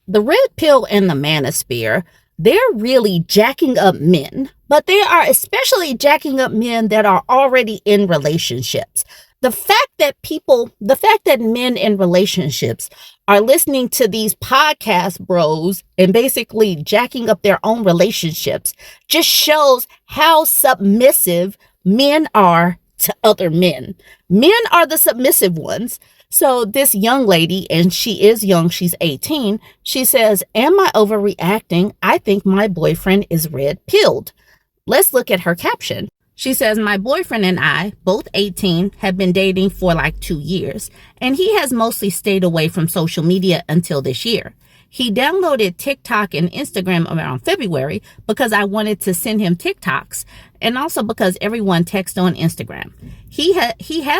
The red pill and the manosphere, they're really jacking up men, but they are especially jacking up men that are already in relationships. The fact that men in relationships are listening to these podcast bros and basically jacking up their own relationships just shows how submissive men are to other men. Men are the submissive ones. So this young lady, and she is young, she's 18, she says, "Am I overreacting? I think my boyfriend is red-pilled." Let's look at her caption. She says, "My boyfriend and I, both 18, have been dating for like 2 years, and he has mostly stayed away from social media until this year. He downloaded TikTok and Instagram around February because I wanted to send him TikToks, and also because everyone texts on Instagram. He had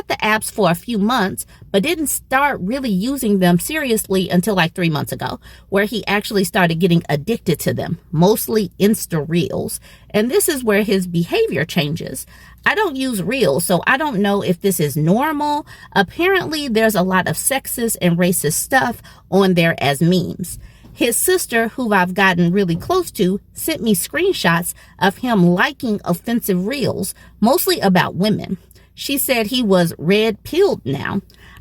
the apps for a few months, but didn't start really using them seriously until like 3 months ago, where he actually started getting addicted to them, mostly Insta Reels. And this is where his behavior changes. I don't use Reels, so I don't know if this is normal. Apparently, there's a lot of sexist and racist stuff on there as memes. His sister, who I've gotten really close to, sent me screenshots of him liking offensive Reels, mostly about women. She said he was red-pilled now.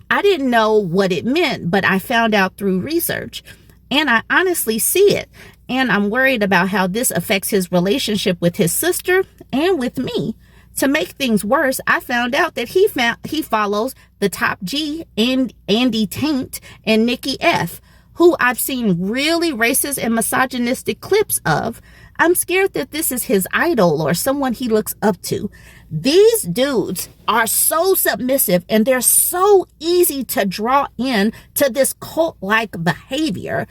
I didn't know what it meant, but I found out through research, and I honestly see it. And I'm worried about how this affects his relationship with his sister and with me. To make things worse, I found out that he follows the Top G and Andy Taint and Nikki F, who I've seen really racist and misogynistic clips of. I'm scared that this is his idol or someone he looks up to. These dudes are so submissive and they're so easy to draw in to this cult-like behavior.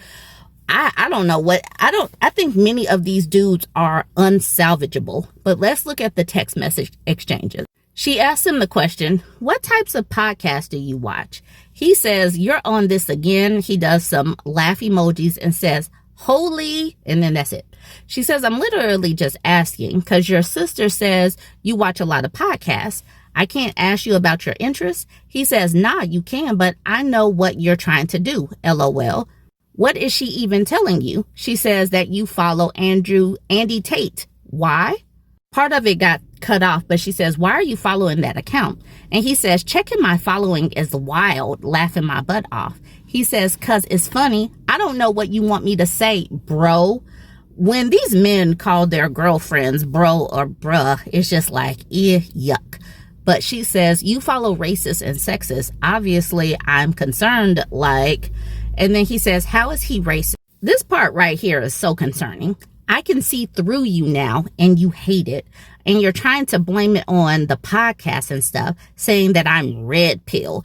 I think many of these dudes are unsalvageable. But let's look at the text message exchanges. She asks him the question, "What types of podcasts do you watch?" He says, "You're on this again." He does some laugh emojis and says, "Holy," and then that's it. She says, "I'm literally just asking because your sister says you watch a lot of podcasts. I can't ask you about your interests." He says, "Nah, you can, but I know what you're trying to do, LOL. What is she even telling you?" She says that you follow Andy Tate. Why? Part of it got cut off, but she says, "Why are you following that account?" And he says, "Checking my following is wild," laughing my butt off. He says, "'Cause it's funny. I don't know what you want me to say, bro." When these men call their girlfriends bro or bruh, it's just like, yuck. But she says, "You follow racist and sexist. Obviously, I'm concerned, like..." And then he says, "How is he racist?" This part right here is so concerning. "I can see through you now and you hate it. And you're trying to blame it on the podcast and stuff, saying that I'm red pill.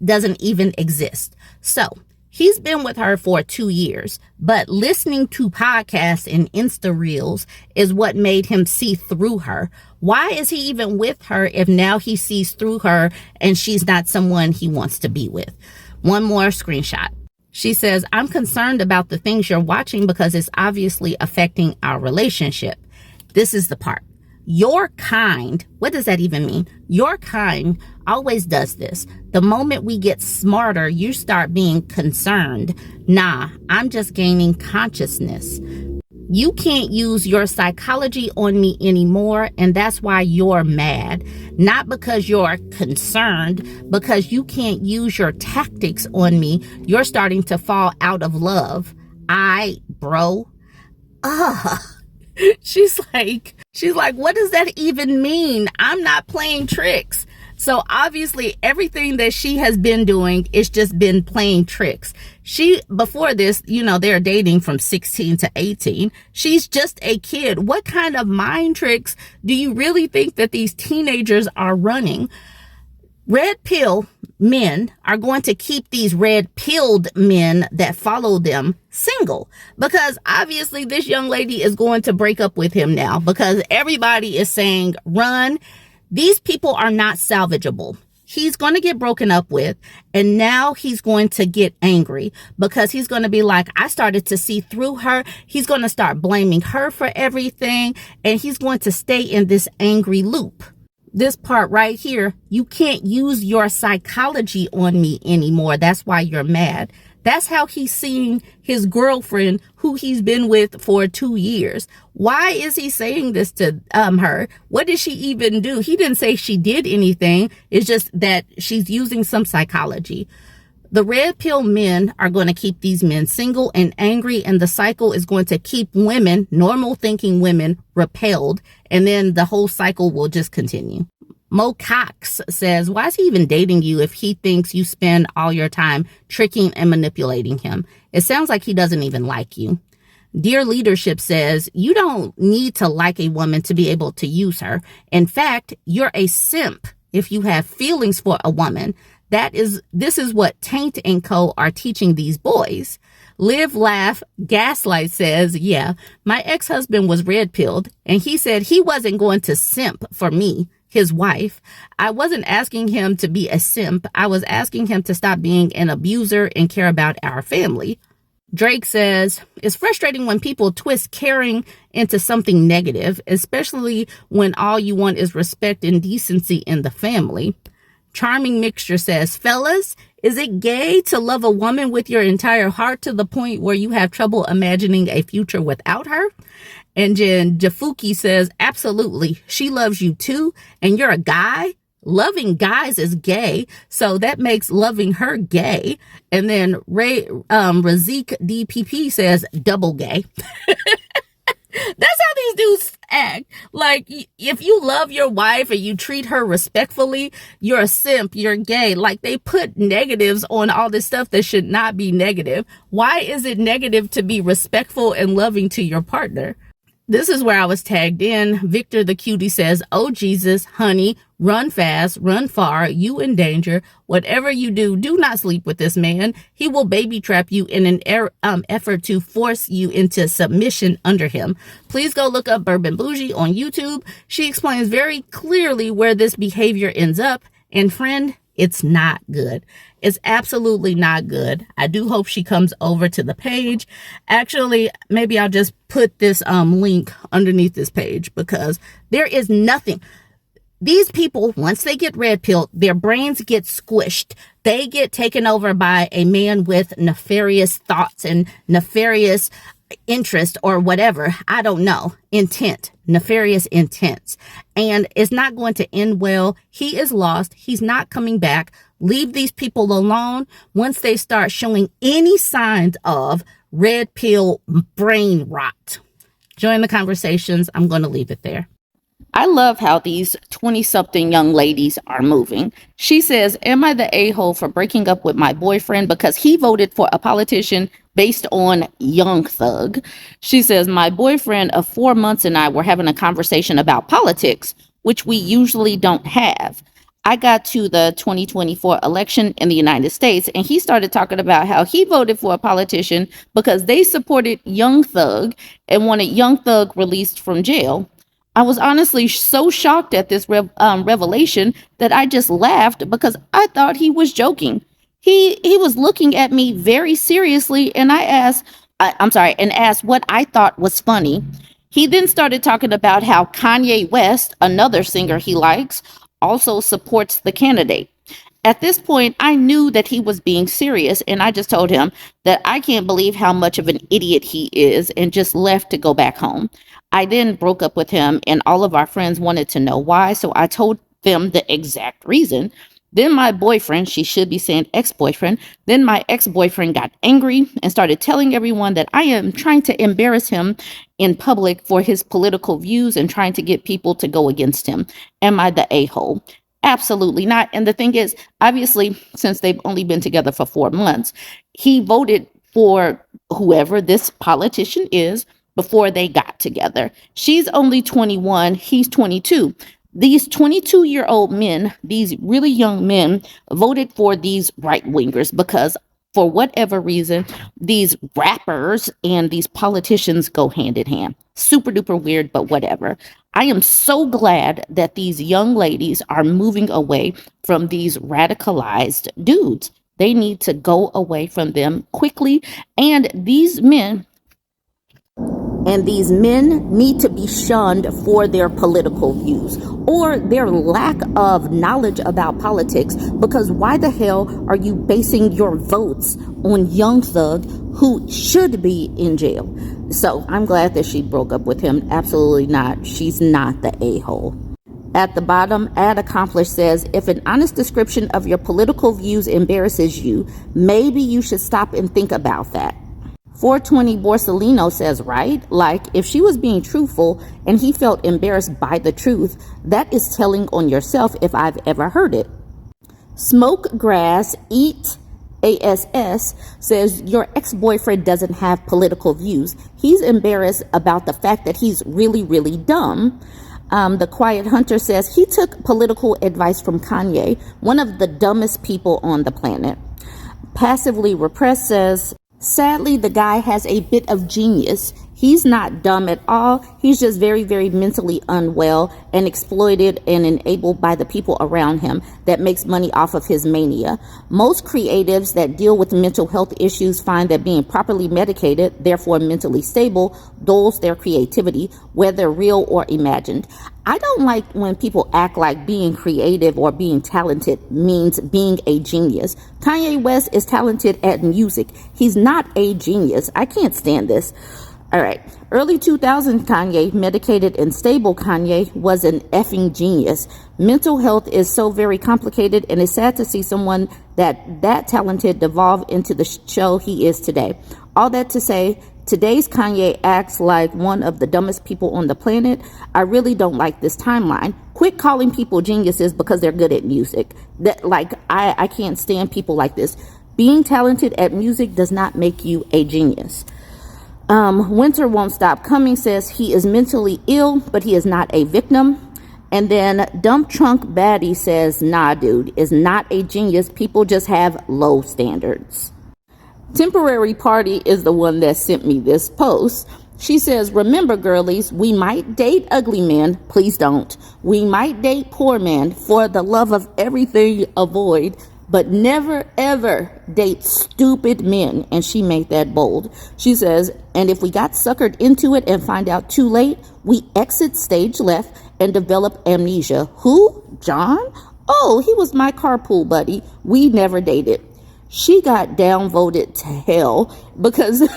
Doesn't even exist." So he's been with her for 2 years, but listening to podcasts and Insta Reels is what made him see through her. Why is he even with her if now he sees through her and she's not someone he wants to be with? One more screenshot. She says, "I'm concerned about the things you're watching because it's obviously affecting our relationship." This is the part. Your kind, what does that even mean? Your kind always does this. The moment we get smarter, you start being concerned. Nah, I'm just gaining consciousness. You can't use your psychology on me anymore, and that's why you're mad. Not because you're concerned, because you can't use your tactics on me. You're starting to fall out of love. Bro. She's like, what does that even mean? I'm not playing tricks. So obviously everything that she has been doing is just been playing tricks. Before this, they're dating from 16 to 18. She's just a kid. What kind of mind tricks do you really think that these teenagers are running? Red pill men are going to keep these red-pilled men that follow them single, because obviously this young lady is going to break up with him now because everybody is saying run. These people are not salvageable. He's going to get broken up with, and now he's going to get angry because he's going to be like, I started to see through her. He's going to start blaming her for everything, and he's going to stay in this angry loop. This part right here, you can't use your psychology on me anymore. That's why you're mad. That's how he's seeing his girlfriend, who he's been with for 2 years. Why is he saying this to her? What did she even do? He didn't say she did anything. It's just that she's using some psychology. The red pill men are going to keep these men single and angry, and the cycle is going to keep women, normal thinking women, repelled, and then the whole cycle will just continue. Mo Cox says, why is he even dating you if he thinks you spend all your time tricking and manipulating him? It sounds like he doesn't even like you. Dear Leadership says, you don't need to like a woman to be able to use her. In fact, you're a simp if you have feelings for a woman. This is what Taint and Co. are teaching these boys. Live Laugh Gaslight says, yeah, my ex-husband was red-pilled, and he said he wasn't going to simp for me, his wife. I wasn't asking him to be a simp. I was asking him to stop being an abuser and care about our family. Drake says, it's frustrating when people twist caring into something negative, especially when all you want is respect and decency in the family. Charming Mixture says, fellas, is it gay to love a woman with your entire heart to the point where you have trouble imagining a future without her? And Jen Jafuki says, absolutely. She loves you too. And you're a guy. Loving guys is gay. So that makes loving her gay. And then Razik DPP says, double gay. That's how these dudes act. Like, if you love your wife and you treat her respectfully, you're a simp, you're gay. Like, they put negatives on all this stuff that should not be negative. Why is it negative to be respectful and loving to your partner? This is where I was tagged in. Victor the Cutie says, oh, Jesus, honey, run fast, run far, you in danger. Whatever you do, do not sleep with this man. He will baby trap you in an effort to force you into submission under him. Please go look up Bourbon Bougie on YouTube. She explains very clearly where this behavior ends up. And friend, it's not good. It's absolutely not good. I do hope she comes over to the page. Actually, maybe I'll just put this link underneath this page, because there is nothing. These people, once they get red pilled, their brains get squished. They get taken over by a man with nefarious thoughts and nefarious interest or whatever. I don't know. Intent. Nefarious intents. And it's not going to end well. He is lost. He's not coming back. Leave these people alone. Once they start showing any signs of red pill brain rot, join the conversations. I'm going to leave it there. I love how these 20-something young ladies are moving. She says, am I the a-hole for breaking up with my boyfriend because he voted for a politician based on Young Thug? She says, my boyfriend of 4 months and I were having a conversation about politics, which we usually don't have. I got to the 2024 election in the United States, and he started talking about how he voted for a politician because they supported Young Thug and wanted Young Thug released from jail. I was honestly so shocked at this revelation that I just laughed because I thought he was joking. He was looking at me very seriously, and I asked what I thought was funny. He then started talking about how Kanye West, another singer he likes, also supports the candidate. At this point, I knew that he was being serious, and I just told him that I can't believe how much of an idiot he is, and just left to go back home. I then broke up with him, and all of our friends wanted to know why, so I told them the exact reason. Then my boyfriend, she should be saying ex-boyfriend, then my ex-boyfriend got angry and started telling everyone that I am trying to embarrass him in public for his political views and trying to get people to go against him. Am I the a-hole? Absolutely not. And the thing is, obviously, since they've only been together for 4 months, he voted for whoever this politician is before they got together. She's only 21, he's 22. These 22-year-old men, these really young men, voted for these right-wingers because for whatever reason, these rappers and these politicians go hand in hand. Super duper weird, but whatever. I am so glad that these young ladies are moving away from these radicalized dudes. They need to go away from them quickly. And these men And these men need to be shunned for their political views or their lack of knowledge about politics, because why the hell are you basing your votes on Young Thug, who should be in jail? So I'm glad that she broke up with him. Absolutely not. She's not the a-hole. At the bottom, Accomplished says, if an honest description of your political views embarrasses you, maybe you should stop and think about that. 420 Borsellino says, right? Like, if she was being truthful and he felt embarrassed by the truth, that is telling on yourself if I've ever heard it. Smoke Grass Eat ASS says, your ex-boyfriend doesn't have political views. He's embarrassed about the fact that he's really, really dumb. The Quiet Hunter says he took political advice from Kanye, one of the dumbest people on the planet. Passively Repressed says, sadly, the guy has a bit of genius. He's not dumb at all. He's just very, very mentally unwell and exploited and enabled by the people around him that makes money off of his mania. Most creatives that deal with mental health issues find that being properly medicated, therefore mentally stable, dulls their creativity, whether real or imagined. I don't like when people act like being creative or being talented means being a genius. Kanye West is talented at music. He's not a genius. I can't stand this. All right. Early 2000s Kanye, medicated and stable Kanye, was an effing genius. Mental health is so very complicated, and it's sad to see someone that talented devolve into the show he is today. All that to say, today's Kanye acts like one of the dumbest people on the planet. I really don't like this timeline. Quit calling people geniuses because they're good at music. I can't stand people like this. Being talented at music does not make you a genius. Winter Won't Stop Coming says he is mentally ill, but he is not a victim. And then Dump Trunk Baddie says, nah, dude, is not a genius. People just have low standards. Temporary Party is the one that sent me this post. She says, remember, girlies, we might date ugly men. Please don't. We might date poor men. For the love of everything, avoid. But never, ever date stupid men. And she made that bold. She says, and if we got suckered into it and find out too late, we exit stage left and develop amnesia. Who? John? Oh, he was my carpool buddy. We never dated. She got downvoted to hell because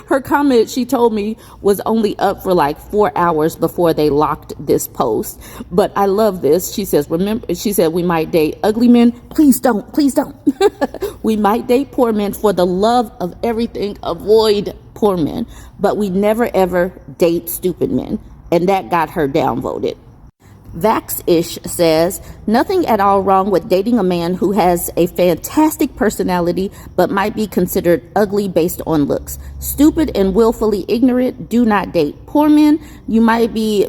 her comment, she told me, was only up for like 4 hours before they locked this post. But I love this. She says, remember, she said, we might date ugly men. Please don't. Please don't. We might date poor men. For the love of everything, avoid poor men. But we never, ever date stupid men. And that got her downvoted. Vax-ish says, nothing at all wrong with dating a man who has a fantastic personality but might be considered ugly based on looks. Stupid and willfully ignorant, do not date. Poor men, you might be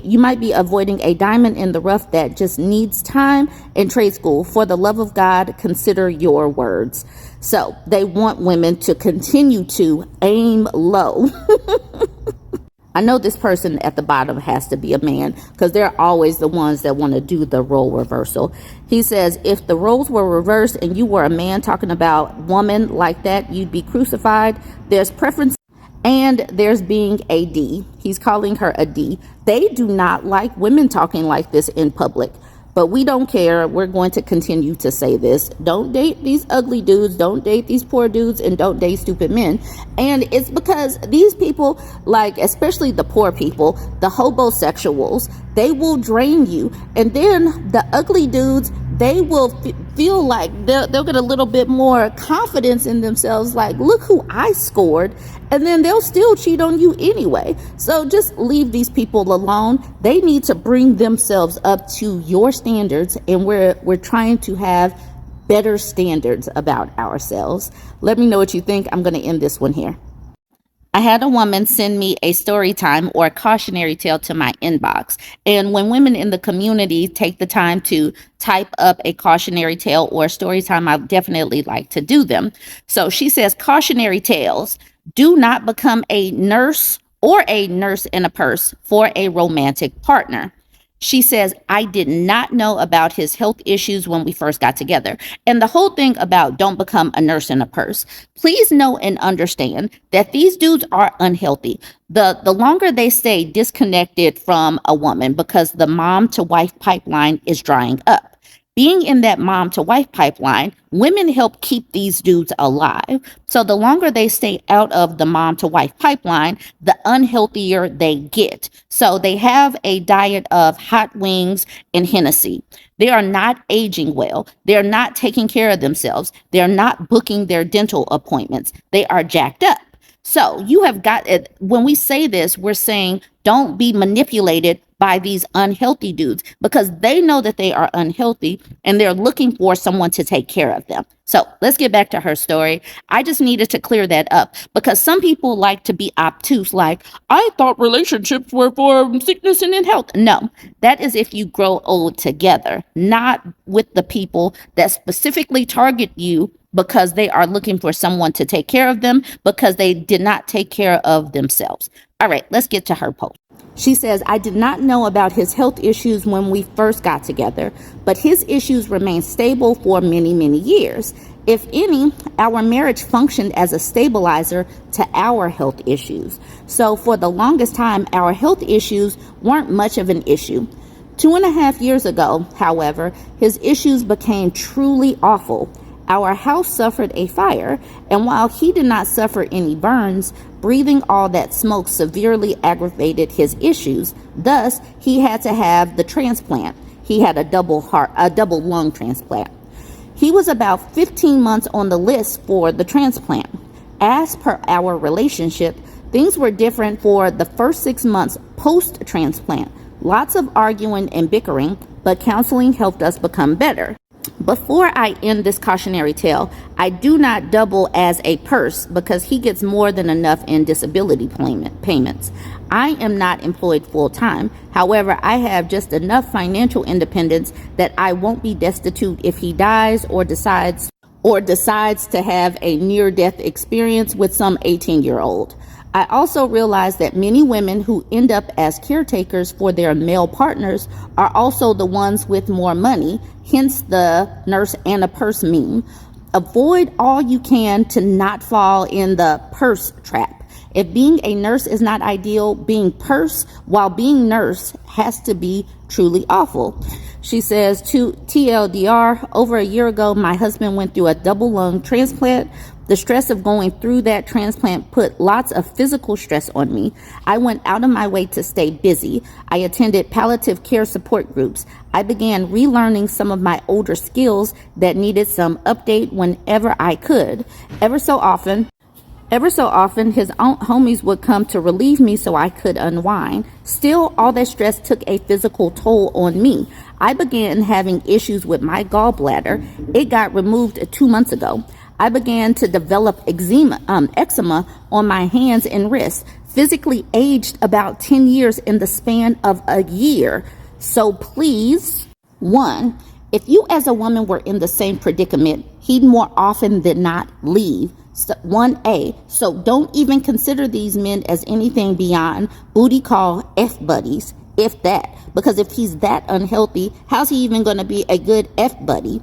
avoiding a diamond in the rough that just needs time and trade school. For the love of God, consider your words. So they want women to continue to aim low. I know this person at the bottom has to be a man because they're always the ones that want to do the role reversal. He says, if the roles were reversed and you were a man talking about woman like that, you'd be crucified. There's preference and there's being a D. He's calling her a D. They do not like women talking like this in public. But we don't care. We're going to continue to say this. Don't date these ugly dudes. Don't date these poor dudes. And don't date stupid men. And it's because these people, like especially the poor people, the hobosexuals, they will drain you. And then the ugly dudes, they will feel like they'll get a little bit more confidence in themselves. Like, look who I scored. And then they'll still cheat on you anyway. So just leave these people alone. They need to bring themselves up to your standards. And we're trying to have better standards about ourselves. Let me know what you think. I'm going to end this one here. I had a woman send me a story time or a cautionary tale to my inbox. And when women in the community take the time to type up a cautionary tale or story time, I definitely like to do them. So she says, cautionary tales: do not become a nurse or a nurse in a purse for a romantic partner. She says, I did not know about his health issues when we first got together. And the whole thing about don't become a nurse in a purse. Please know and understand that these dudes are unhealthy. The longer they stay disconnected from a woman because the mom to wife pipeline is drying up. Being in that mom to wife pipeline, women help keep these dudes alive. So the longer they stay out of the mom to wife pipeline, the unhealthier they get. So they have a diet of hot wings and Hennessy. They are not aging well. They're not taking care of themselves. They're not booking their dental appointments. They are jacked up. So you have got it. When we say this, we're saying don't be manipulated by these unhealthy dudes because they know that they are unhealthy and they're looking for someone to take care of them. So let's get back to her story. I just needed to clear that up because some people like to be obtuse, like, I thought relationships were for sickness and in health. No, that is if you grow old together, not with the people that specifically target you because they are looking for someone to take care of them because they did not take care of themselves. All right, let's get to her post. She says, I did not know about his health issues when we first got together, but his issues remained stable for many, many years. If any, our marriage functioned as a stabilizer to our health issues. So for the longest time, our health issues weren't much of an issue. 2.5 years ago, however, his issues became truly awful. Our house suffered a fire, and while he did not suffer any burns, breathing all that smoke severely aggravated his issues. Thus, he had to have the transplant. He had a double lung transplant. He was about 15 months on the list for the transplant. As per our relationship, things were different for the first 6 months post-transplant. Lots of arguing and bickering, but counseling helped us become better. Before I end this cautionary tale, I do not double as a purse because he gets more than enough in disability payments. I am not employed full-time. However, I have just enough financial independence that I won't be destitute if he dies or decides to have a near-death experience with some 18-year-old. I also realize that many women who end up as caretakers for their male partners are also the ones with more money, hence the nurse and a purse meme. Avoid all you can to not fall in the purse trap. If being a nurse is not ideal, being purse while being nurse has to be truly awful. She says, to TLDR, over a year ago, my husband went through a double lung transplant. The stress of going through that transplant put lots of physical stress on me. I went out of my way to stay busy. I attended palliative care support groups. I began relearning some of my older skills that needed some update whenever I could. Ever so often, his own homies would come to relieve me so I could unwind. Still, all that stress took a physical toll on me. I began having issues with my gallbladder. It got removed 2 months ago. I began to develop eczema on my hands and wrists, physically aged about 10 years in the span of a year. So please, 1, if you as a woman were in the same predicament, he'd more often than not leave. 1A. So don't even consider these men as anything beyond booty call F buddies, if that. Because if he's that unhealthy, how's he even going to be a good F buddy?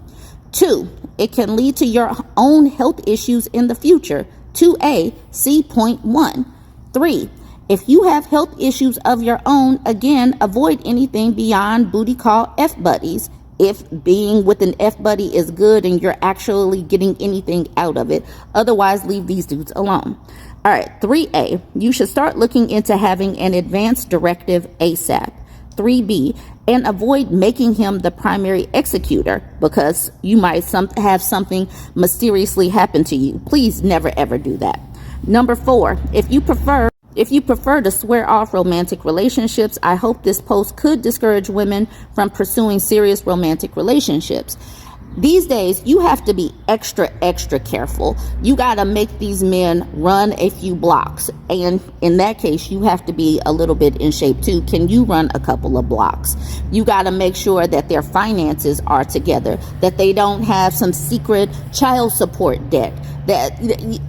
2, it can lead to your own health issues in the future. 2A, see point 1. 3, if you have health issues of your own, again, avoid anything beyond booty call F buddies. If being with an F buddy is good and you're actually getting anything out of it. Otherwise, leave these dudes alone. All right, 3A, you should start looking into having an advance directive ASAP. 3B, and avoid making him the primary executor because you might have something mysteriously happen to you. Please never ever do that. Number 4, if you prefer to swear off romantic relationships, I hope this post could discourage women from pursuing serious romantic relationships. These days, you have to be extra careful. You got to make these men run a few blocks. And in that case, you have to be a little bit in shape too. Can you run a couple of blocks? You got to make sure that their finances are together, that they don't have some secret child support debt. that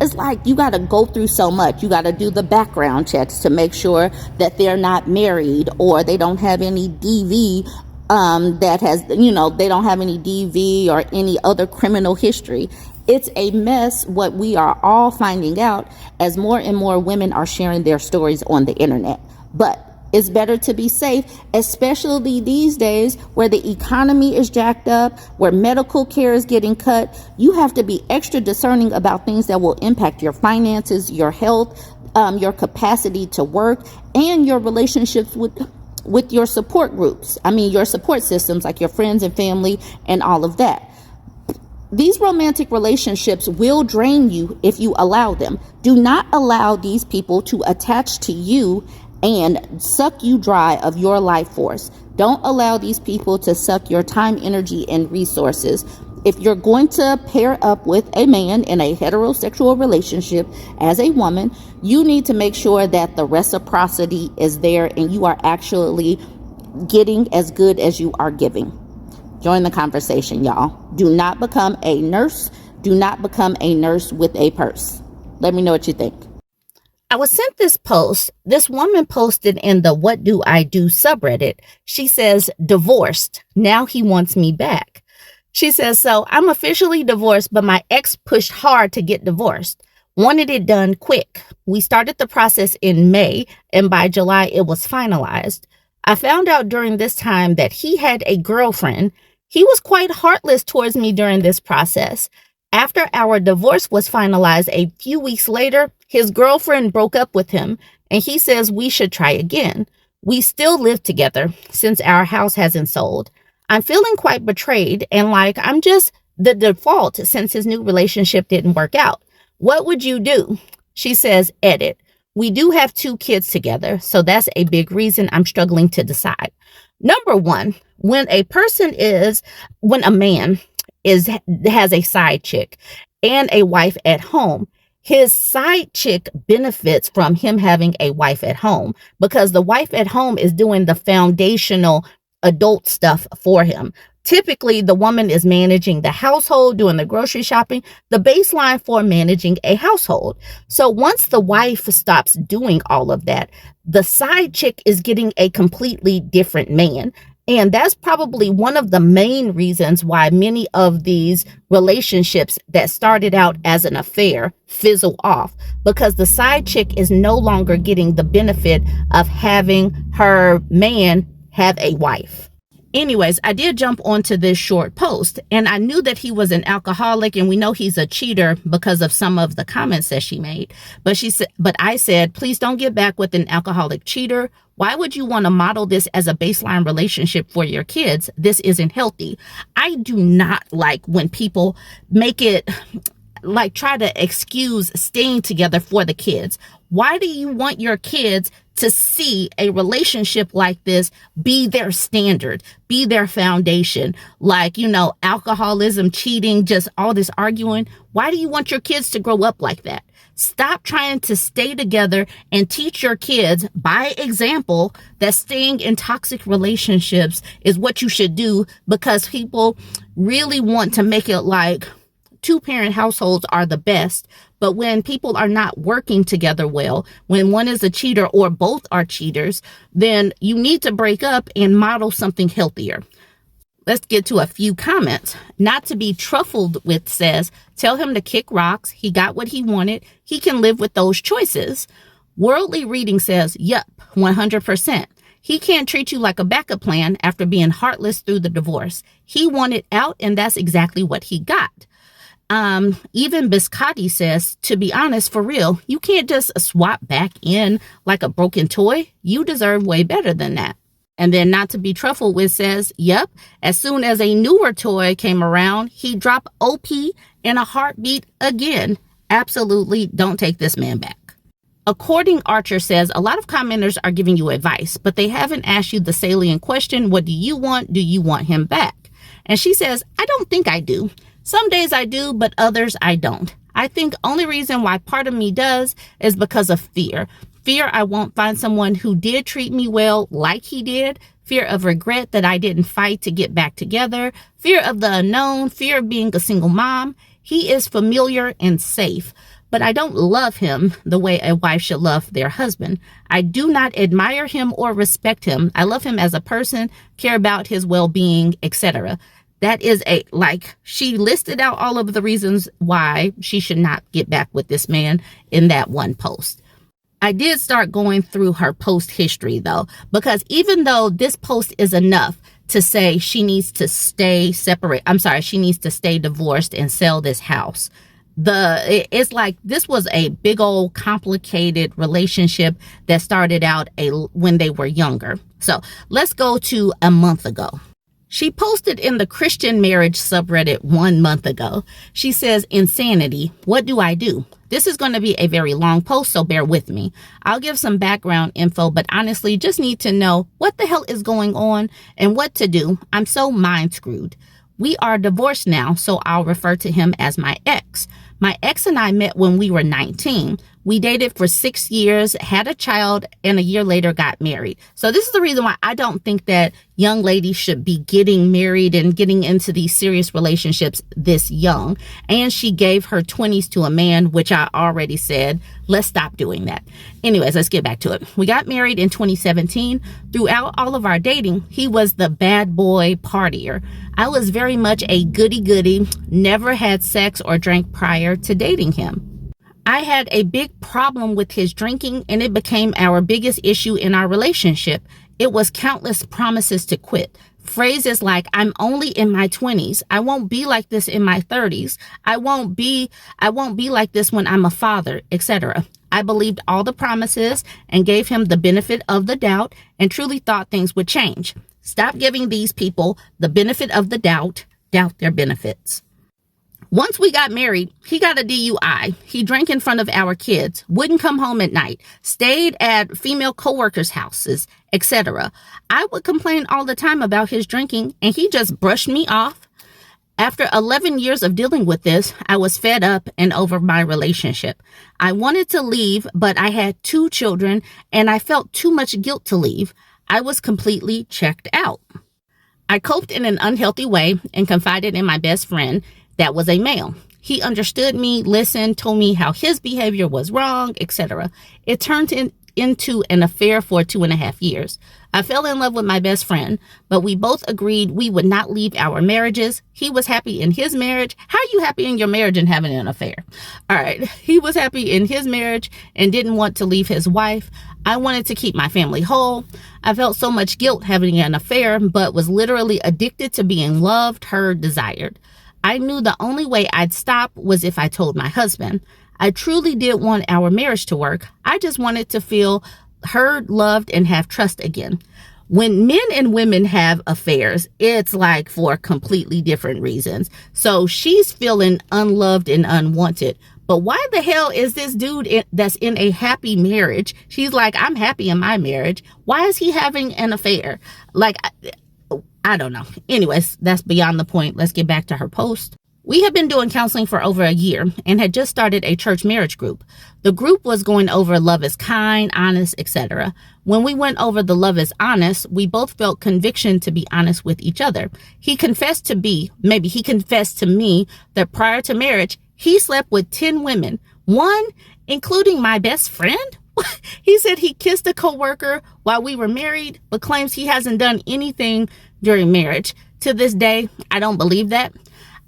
it's like you got to go through so much. You got to do the background checks to make sure that they're not married or they don't have any DV that has, they don't have any DV or any other criminal history. It's a mess, what we are all finding out as more and more women are sharing their stories on the internet. But it's better to be safe, especially these days where the economy is jacked up, where medical care is getting cut. You have to be extra discerning about things that will impact your finances, your health, your capacity to work, and your relationships with your support groups. Your support systems, like your friends and family and all of that. These romantic relationships will drain you if you allow them. Do not allow these people to attach to you and suck you dry of your life force. Don't allow these people to suck your time, energy, and resources. If you're going to pair up with a man in a heterosexual relationship as a woman, you need to make sure that the reciprocity is there and you are actually getting as good as you are giving. Join the conversation, y'all. Do not become a nurse. Do not become a nurse with a purse. Let me know what you think. I was sent this post. This woman posted in the What Do I Do subreddit. She says, divorced. Now he wants me back. She says, so I'm officially divorced, but my ex pushed hard to get divorced. Wanted it done quick. We started the process in May, and by July it was finalized. I found out during this time that he had a girlfriend. He was quite heartless towards me during this process. After our divorce was finalized a few weeks later, his girlfriend broke up with him, and he says we should try again. We still live together since our house hasn't sold. I'm feeling quite betrayed and like I'm just the default since his new relationship didn't work out. What would you do? She says, edit. We do have 2 kids together, so that's a big reason I'm struggling to decide. Number one, when a man has a side chick and a wife at home, his side chick benefits from him having a wife at home because the wife at home is doing the foundational adult stuff for him. Typically, the woman is managing the household, doing the grocery shopping, the baseline for managing a household. So once the wife stops doing all of that, the side chick is getting a completely different man. And that's probably one of the main reasons why many of these relationships that started out as an affair fizzle off, because the side chick is no longer getting the benefit of having her man have a wife. Anyways, I did jump onto this short post and I knew that he was an alcoholic, and we know he's a cheater because of some of the comments that she made. But I said, please don't get back with an alcoholic cheater. Why would you want to model this as a baseline relationship for your kids? This isn't healthy. I do not like when people make it like try to excuse staying together for the kids. Why do you want your kids to see a relationship like this be their standard, be their foundation? Like, alcoholism, cheating, just all this arguing. Why do you want your kids to grow up like that? Stop trying to stay together and teach your kids by example that staying in toxic relationships is what you should do, because people really want to make it like 2-parent households are the best. But when people are not working together well, when one is a cheater or both are cheaters, then you need to break up and model something healthier. Let's get to a few comments. Not to be truffled with says, tell him to kick rocks. He got what he wanted. He can live with those choices. Worldly Reading says, yup, 100%. He can't treat you like a backup plan after being heartless through the divorce. He wanted out, and that's exactly what he got. Even Biscotti says, to be honest, for real, you can't just swap back in like a broken toy. You deserve way better than that. And then Not to be truffled with says, yep, as soon as a newer toy came around, he dropped OP in a heartbeat again. Absolutely don't take this man back. According Archer says, a lot of commenters are giving you advice, but they haven't asked you the salient question, what do you want? Do you want him back? And she says, I don't think I do. Some days I do, but others I don't. I think only reason why part of me does is because of fear. Fear I won't find someone who did treat me well like he did. Fear of regret that I didn't fight to get back together. Fear of the unknown. Fear of being a single mom. He is familiar and safe, but I don't love him the way a wife should love their husband. I do not admire him or respect him. I love him as a person, care about his well-being, etc. That is she listed out all of the reasons why she should not get back with this man in that one post. I did start going through her post history though, because even though this post is enough to say she needs to stay she needs to stay divorced and sell this house. It's like this was a big old complicated relationship that started out when they were younger. So let's go to a month ago. She posted in the Christian marriage subreddit 1 month ago. She says, "Insanity, what do I do?" This is going to be a very long post, so bear with me. I'll give some background info, but honestly, just need to know what the hell is going on and what to do. I'm so mind screwed. We are divorced now, so I'll refer to him as my ex. My ex and I met when we were 19. We dated for 6 years, had a child, and a year later got married. So this is the reason why I don't think that young ladies should be getting married and getting into these serious relationships this young. And she gave her 20s to a man, which I already said, let's stop doing that. Anyways, let's get back to it. We got married in 2017. Throughout all of our dating, he was the bad boy partier. I was very much a goody-goody, never had sex or drank prior to dating him. I had a big problem with his drinking, and it became our biggest issue in our relationship. It was countless promises to quit. Phrases like, "I'm only in my 20s. I won't be like this in my 30s. I won't be like this when I'm a father," etc. I believed all the promises and gave him the benefit of the doubt and truly thought things would change. Stop giving these people the benefit of the doubt their benefits. Once we got married, he got a DUI. He drank in front of our kids, wouldn't come home at night, stayed at female coworkers' houses, etc. I would complain all the time about his drinking, and he just brushed me off. After 11 years of dealing with this, I was fed up and over my relationship. I wanted to leave, but I had 2 children, and I felt too much guilt to leave. I was completely checked out. I coped in an unhealthy way and confided in my best friend that was a male. He understood me, listened, told me how his behavior was wrong, etc. It turned into an affair for 2.5 years. I fell in love with my best friend, but we both agreed we would not leave our marriages. He was happy in his marriage. How are you happy in your marriage and having an affair? All right. He was happy in his marriage and didn't want to leave his wife. I wanted to keep my family whole. I felt so much guilt having an affair, but was literally addicted to being loved, heard, desired. I knew the only way I'd stop was if I told my husband. I truly did want our marriage to work. I just wanted to feel heard, loved, and have trust again. When men and women have affairs, it's like for completely different reasons. So she's feeling unloved and unwanted. But why the hell is this dude that's in a happy marriage? She's like, I'm happy in my marriage. Why is he having an affair? I don't know. Anyways, that's beyond the point. Let's get back to her post. We had been doing counseling for over a year and had just started a church marriage group. The group was going over love is kind, honest, etc. When we went over the love is honest, we both felt conviction to be honest with each other. He confessed to me that prior to marriage, he slept with 10 women, one including my best friend. He said he kissed a coworker while we were married, but claims he hasn't done anything during marriage. To this day, I don't believe that.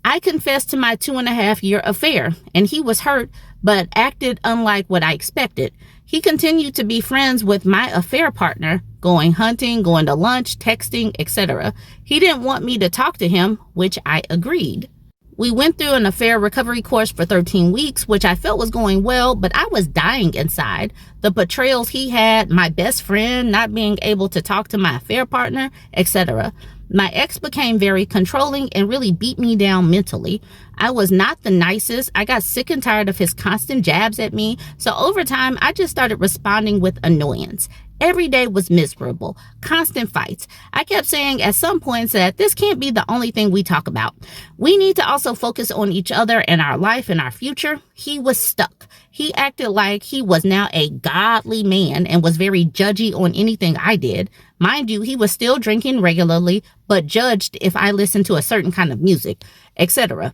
I confessed to my 2.5-year affair, and he was hurt, but acted unlike what I expected. He continued to be friends with my affair partner, going hunting, going to lunch, texting, etc. He didn't want me to talk to him, which I agreed. We went through an affair recovery course for 13 weeks, which I felt was going well, but I was dying inside. The betrayals he had, my best friend not being able to talk to my affair partner, etc. My ex became very controlling and really beat me down mentally. I was not the nicest. I got sick and tired of his constant jabs at me. So over time, I just started responding with annoyance. Every day was miserable, constant fights. I kept saying at some points that this can't be the only thing we talk about. We need to also focus on each other and our life and our future. He was stuck. He acted like he was now a godly man and was very judgy on anything I did. Mind you, he was still drinking regularly, but judged if I listened to a certain kind of music, etc.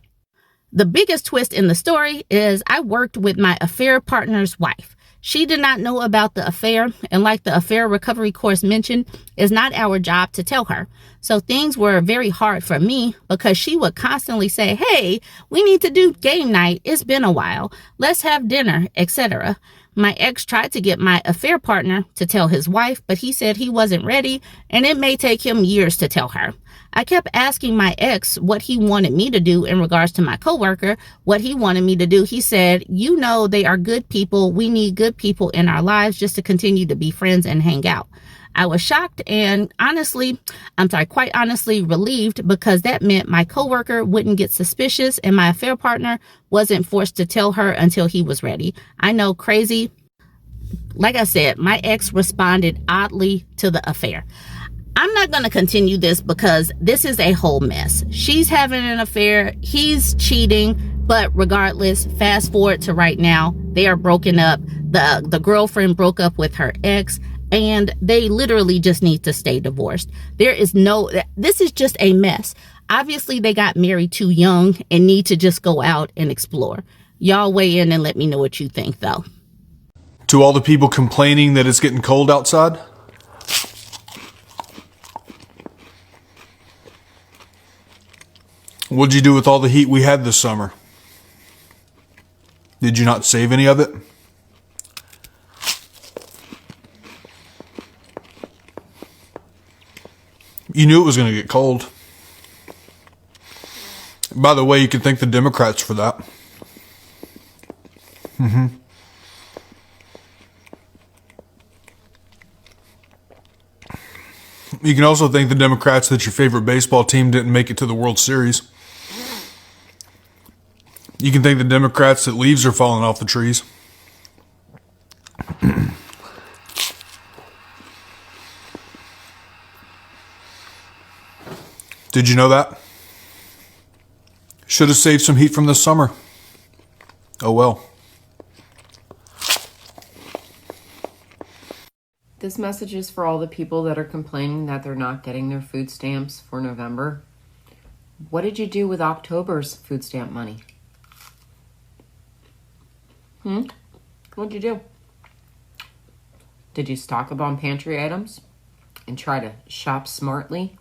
The biggest twist in the story is I worked with my affair partner's wife. She did not know about the affair, and like the affair recovery course mentioned, it's not our job to tell her. So things were very hard for me because she would constantly say, hey, we need to do game night. It's been a while. Let's have dinner, etc. My ex tried to get my affair partner to tell his wife, but he said he wasn't ready, and it may take him years to tell her. I kept asking my ex what he wanted me to do in regards to my coworker, what he wanted me to do. He said, you know, they are good people. We need good people in our lives just to continue to be friends and hang out. I was shocked and quite honestly relieved, because that meant my coworker wouldn't get suspicious and my affair partner wasn't forced to tell her until he was ready. I know, crazy. Like I said, my ex responded oddly to the affair. I'm not going to continue this because this is a whole mess. She's having an affair. He's cheating. But regardless, fast forward to right now, they are broken up. The girlfriend broke up with her ex, and they literally just need to stay divorced. This is just a mess. Obviously, they got married too young and need to just go out and explore. Y'all weigh in and let me know what you think, though. To all the people complaining that it's getting cold outside, what'd you do with all the heat we had this summer? Did you not save any of it? You knew it was going to get cold. By the way, you can thank the Democrats for that. You can also thank the Democrats that your favorite baseball team didn't make it to the World Series. You can thank the Democrats that leaves are falling off the trees. Did you know that? Should have saved some heat from this summer. Oh well. This message is for all the people that are complaining that they're not getting their food stamps for November. What did you do with October's food stamp money? What'd you do? Did you stock up on pantry items and try to shop smartly?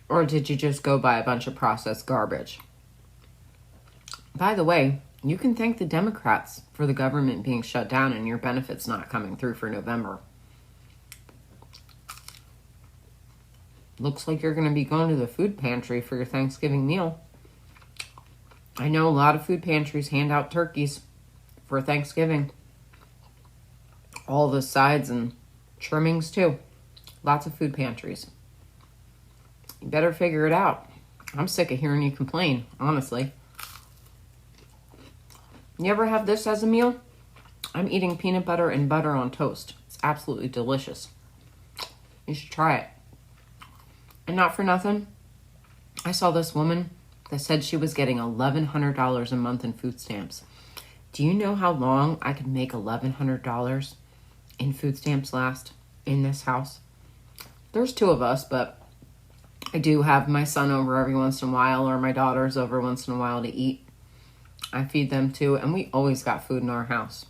Or did you just go buy a bunch of processed garbage? By the way, you can thank the Democrats for the government being shut down and your benefits not coming through for November. Looks like you're going to be going to the food pantry for your Thanksgiving meal. I know a lot of food pantries hand out turkeys for Thanksgiving. All the sides and trimmings too. Lots of food pantries. You better figure it out. I'm sick of hearing you complain, honestly. You ever have this as a meal? I'm eating peanut butter and butter on toast. It's absolutely delicious. You should try it. And not for nothing, I saw this woman that said she was getting $1,100 a month in food stamps. Do you know how long I could make $1,100 in food stamps last in this house? There's two of us, but I do have my son over every once in a while, or my daughters over once in a while to eat. I feed them too, and we always got food in our house,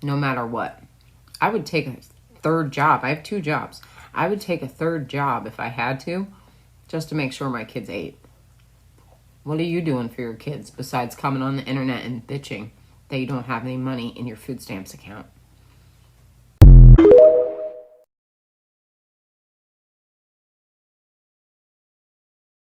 no matter what. I would take a third job. I have two jobs. I would take a third job if I had to, just to make sure my kids ate. What are you doing for your kids besides coming on the internet and bitching that you don't have any money in your food stamps account?